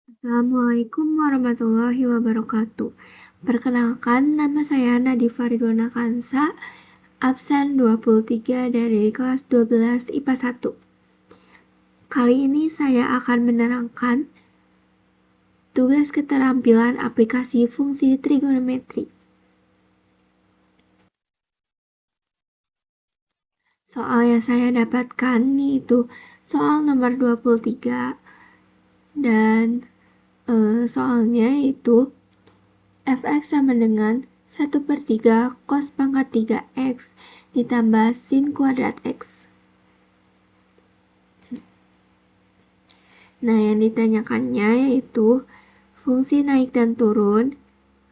Assalamualaikum warahmatullahi wabarakatuh. Perkenalkan, nama saya Nadifa Ridwana Kansa, absen 23 dari kelas 12 IPA 1. Kali ini saya akan menerangkan tugas keterampilan aplikasi fungsi trigonometri. Soal yang saya dapatkan yaitu soal nomor 23 dan soalnya itu fx sama dengan 1/3 cos pangkat 3x ditambah sin kuadrat x. Nah, yang ditanyakannya yaitu fungsi naik dan turun,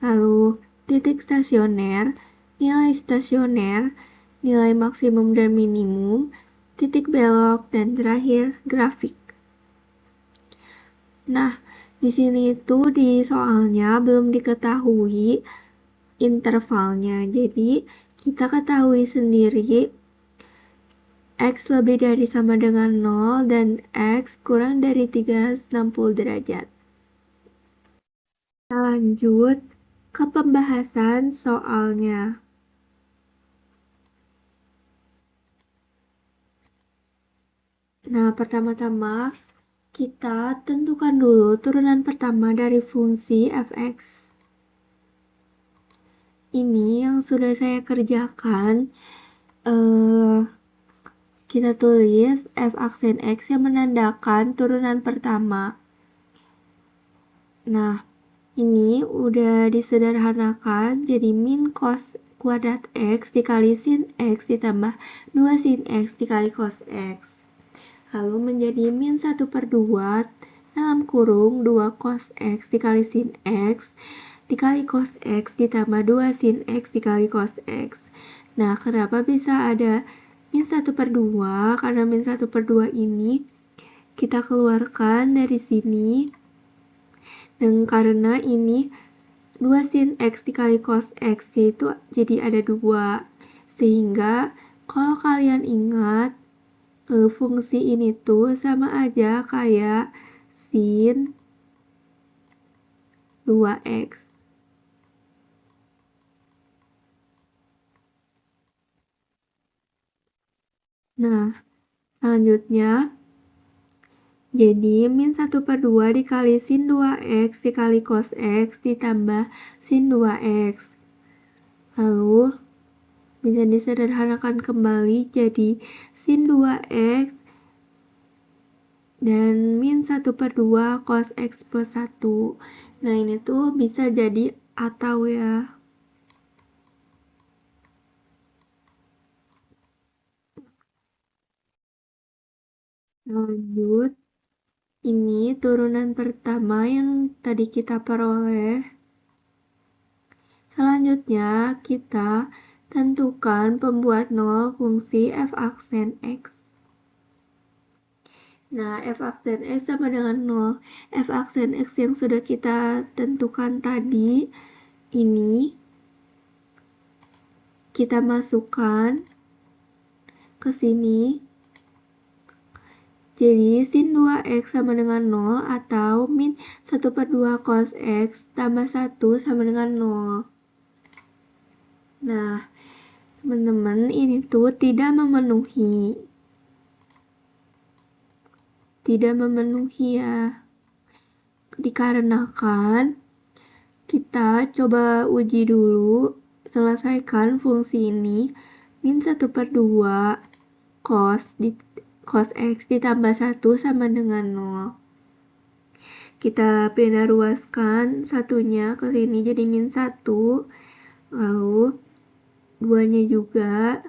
lalu titik stasioner, nilai maksimum dan minimum, titik belok, dan terakhir grafik. Nah, di sini itu di soalnya belum diketahui intervalnya. Jadi, kita ketahui sendiri X lebih dari sama dengan 0 dan X kurang dari 360 derajat. Kita lanjut ke pembahasan soalnya. Nah, pertama-tama kita tentukan dulu turunan pertama dari fungsi fx. Ini yang sudah saya kerjakan. Kita tulis f aksen x yang menandakan turunan pertama. Nah, ini udah disederhanakan jadi min cos kuadrat x dikali sin x ditambah 2 sin x dikali cos x. Lalu menjadi min 1/2 dalam kurung 2 cos x dikali sin x dikali cos x ditambah 2 sin x dikali cos x. Nah, kenapa bisa ada min 1/2? Karena min 1/2 ini kita keluarkan dari sini. Dan karena ini 2 sin x dikali cos x itu jadi ada 2. Sehingga kalau kalian ingat fungsi ini tuh sama aja kayak sin 2x. Nah, selanjutnya jadi min 1/2 dikali sin 2x dikali cos x ditambah sin 2x. Lalu bisa disederhanakan kembali jadi sin 2x dan min 1/2 cos x plus 1. Nah, ini tuh bisa jadi atau ya. Lanjut, ini turunan pertama yang tadi kita peroleh. Selanjutnya, kita tentukan pembuat nol fungsi f aksen x. Nah, f aksen x sama dengan 0. F aksen x yang sudah kita tentukan tadi, ini kita masukkan ke sini. Jadi, sin 2x sama dengan 0 atau min 1/2 cos x tambah 1 sama dengan 0. Nah, teman-teman, ini tuh tidak memenuhi. Tidak memenuhi ya. Dikarenakan kita coba uji dulu, selesaikan fungsi ini. Min 1/2 cos x ditambah 1 sama dengan 0. Kita pindah ruaskan satunya ke sini jadi min 1. Lalu 2-nya juga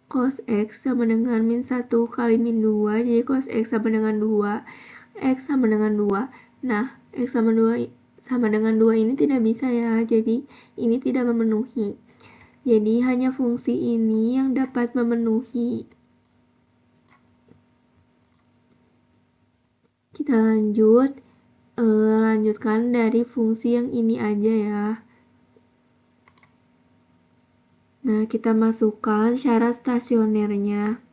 cos x sama dengan min 1 kali min 2. Jadi cos x sama dengan 2. X sama dengan 2. Nah, X sama 2 sama dengan 2 ini tidak bisa ya. Jadi ini tidak memenuhi. Jadi hanya fungsi ini yang dapat memenuhi. Kita lanjutkan dari fungsi yang ini aja ya. Nah, kita masukkan syarat stasionernya.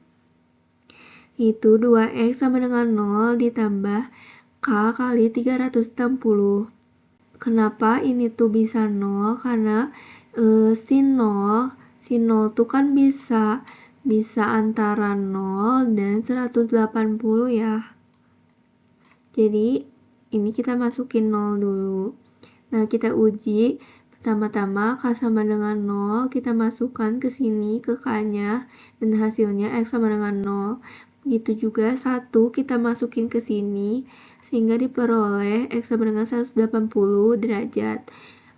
Itu 2x sama dengan 0 ditambah K kali 360. Kenapa ini tuh bisa 0? Karena sin 0 tuh kan bisa antara 0 dan 180 ya. Jadi ini kita masukin 0 dulu. Nah, kita uji. Pertama-tama K sama dengan 0, kita masukkan ke sini, ke K-nya, dan hasilnya X sama dengan 0. Begitu juga 1 kita masukin ke sini, sehingga diperoleh X sama dengan 180 derajat.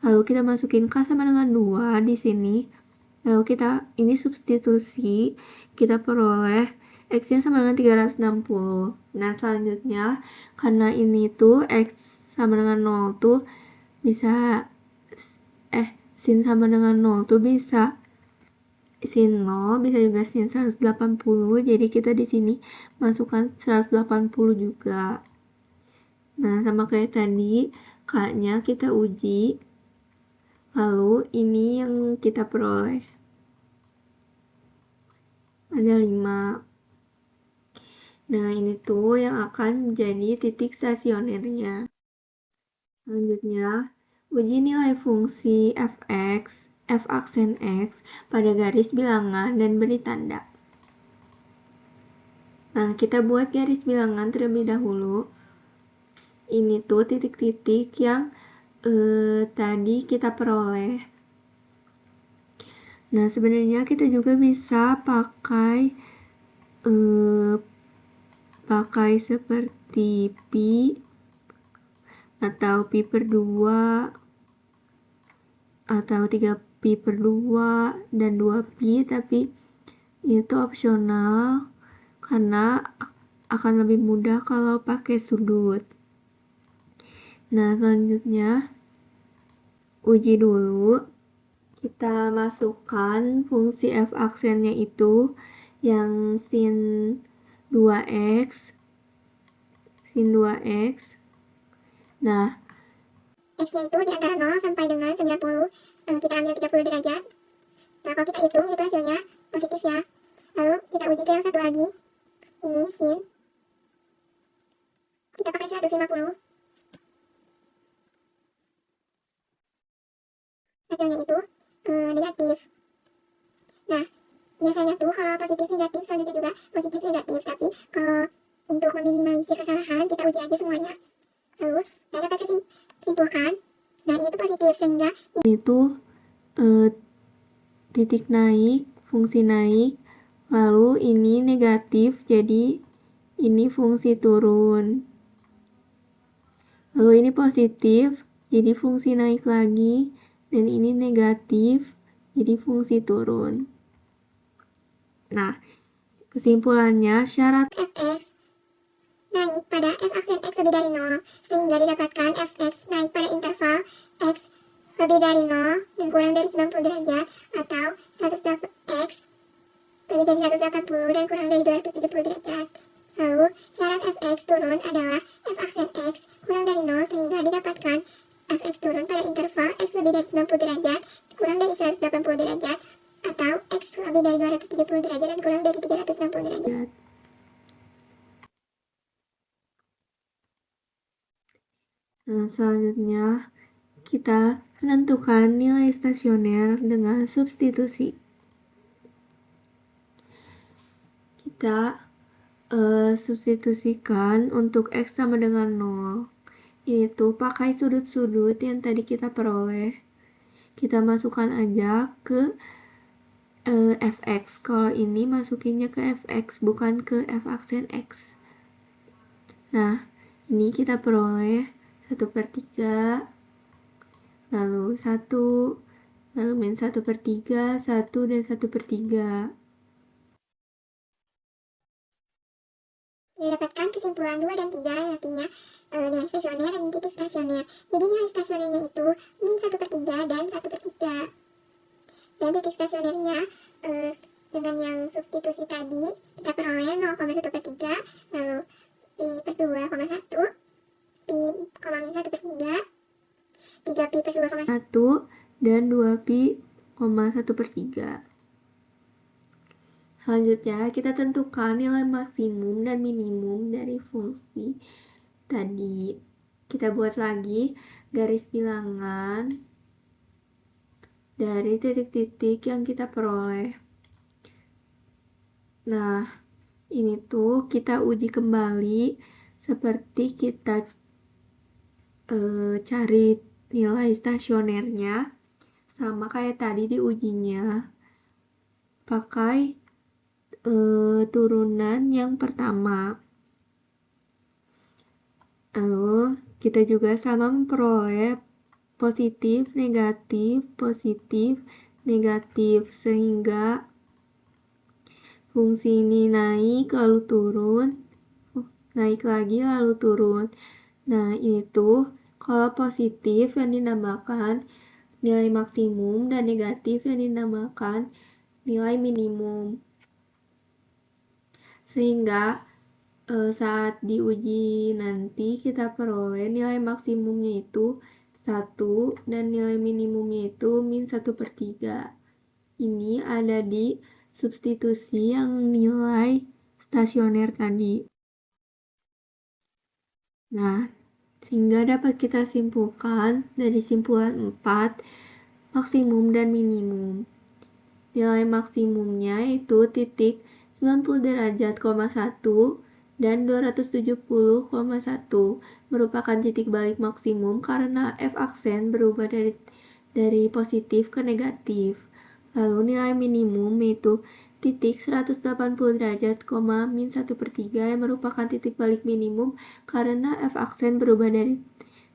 Lalu kita masukin K sama dengan 2 di sini. Lalu ini substitusi, kita peroleh X-nya sama dengan 360. Nah, selanjutnya, karena ini tuh X sama dengan 0 tuh bisa sin sama dengan 0 tuh bisa sin 0, bisa juga sin 180. Jadi kita di sini masukkan 180 juga. Nah, sama kayak tadi, K-nya kita uji. Lalu ini yang kita peroleh. Ada 5. Nah, ini tuh yang akan menjadi titik stasionernya. Selanjutnya, uji nilai fungsi f aksen X pada garis bilangan dan beri tanda. Nah, kita buat garis bilangan terlebih dahulu. Ini tuh titik-titik yang tadi kita peroleh. Nah, sebenarnya kita juga bisa pakai seperti pi atau pi per 2 atau 3pi per 2 dan 2pi, tapi itu opsional karena akan lebih mudah kalau pakai sudut. Nah, selanjutnya uji dulu. Kita masukkan fungsi f aksennya itu yang sin 2x. Nah, X-nya itu di antara 0 sampai dengan 90. Kita ambil 30 derajat. Nah, kalau kita hitung itu hasilnya positif ya. Lalu kita uji ke yang satu lagi. Ini sin. Kita pakai 150. Hasilnya itu negatif. Nah, biasanya tuh kalau positif negatif selanjutnya juga positif negatif. Tapi kalau untuk meminimalisir kesalahan kita uji aja semuanya. Lalu saya dapat kesimpulkan. Nah, ini tuh positif sehingga ini tuh titik naik, fungsi naik, lalu ini negatif, jadi ini fungsi turun. Lalu ini positif, jadi fungsi naik lagi, dan ini negatif, jadi fungsi turun. Nah, kesimpulannya syarat fx naik pada f aksen x lebih dari 0, sehingga didapatkan fx naik pada interval x lebih dari 0 dan kurang dari 90 derajat, atau 100x lebih dari 180 dan kurang dari 270 derajat. Lalu, syarat fx turun adalah f aksen x kurang dari 0 sehingga didapatkan fx turun pada interval x lebih dari 90 derajat, kurang dari 180 derajat, atau x lebih dari 270 derajat dan kurang dari 360 derajat. Nah, selanjutnya kita menentukan nilai stasioner dengan substitusi. Kita substitusikan untuk x sama dengan 0. Ini tuh pakai sudut-sudut yang tadi kita peroleh. Kita masukkan aja ke fx. Kalau ini masukinnya ke fx, bukan ke f aksen x. Nah, ini kita peroleh 1/3, lalu 1, lalu min 1/3, 1, dan 1/3. Didapatkan kesimpulan 2 dan 3 yang artinya nilai stasioner dan titik stasioner. Jadi nilai stasionernya itu min 1/3 dan 1/3. Dan titik stasionernya dengan yang substitusi tadi kita peroleh 0,1/3, lalu pi per 2,1, pi, min 1/3, 3pi per 2,1, dan 2pi, 1/3. Selanjutnya, kita tentukan nilai maksimum dan minimum dari fungsi tadi. Kita buat lagi garis bilangan dari titik-titik yang kita peroleh. Nah, ini tuh kita uji kembali seperti kita cari nilai stasionernya, sama kayak tadi diujinya pakai turunan yang pertama. Lalu kita juga sama memperoleh positif, negatif, sehingga fungsi ini naik lalu turun, naik lagi lalu turun. Nah, ini tuh kalau positif yang dinamakan nilai maksimum dan negatif yang dinamakan nilai minimum. Sehingga saat diuji nanti kita peroleh nilai maksimumnya itu 1 dan nilai minimumnya itu min 1/3. Ini ada di substitusi yang nilai stasioner tadi. Nah, sehingga dapat kita simpulkan dari simpulan 4, maksimum dan minimum. Nilai maksimumnya itu titik 90 derajat, 1 dan 270,1 merupakan titik balik maksimum karena F aksen berubah dari positif ke negatif. Lalu nilai minimum yaitu titik 180 derajat, min 1/3 yang merupakan titik balik minimum karena F aksen berubah dari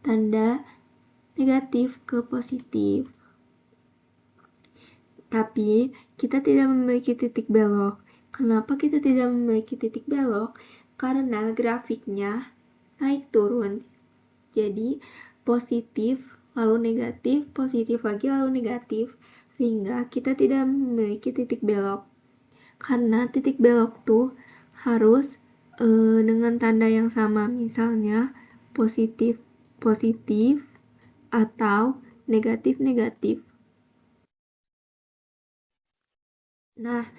tanda negatif ke positif. Tapi kita tidak memiliki titik belok. Kenapa kita tidak memiliki titik belok? Karena grafiknya naik turun. Jadi positif lalu negatif, positif lagi lalu negatif, sehingga kita tidak memiliki titik belok. Karena titik belok tuh harus dengan tanda yang sama, misalnya positif positif atau negatif negatif. Nah,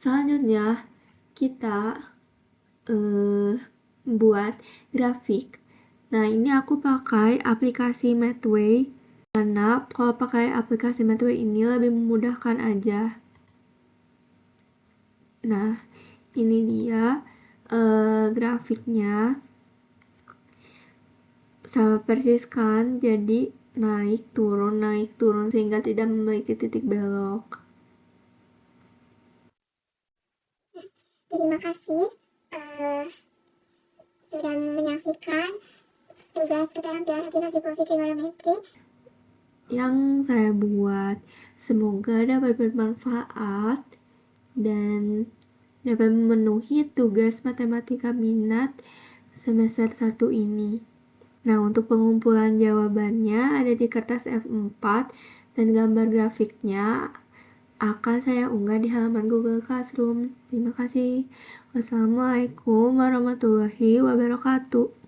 selanjutnya kita buat grafik. Nah, ini aku pakai aplikasi Mathway karena kalau pakai aplikasi Mathway ini lebih memudahkan aja. Nah, ini dia grafiknya. Sama persis kan, jadi naik turun sehingga tidak memiliki titik belok. Terima kasih sudah menyaksikan tugas keterampilan aplikasi trigonometri yang saya buat. Semoga dapat bermanfaat dan dapat memenuhi tugas matematika minat semester 1 ini. Nah, untuk pengumpulan jawabannya ada di kertas F4 dan gambar grafiknya akan saya unggah di halaman Google Classroom. Terima kasih. Wassalamualaikum warahmatullahi wabarakatuh.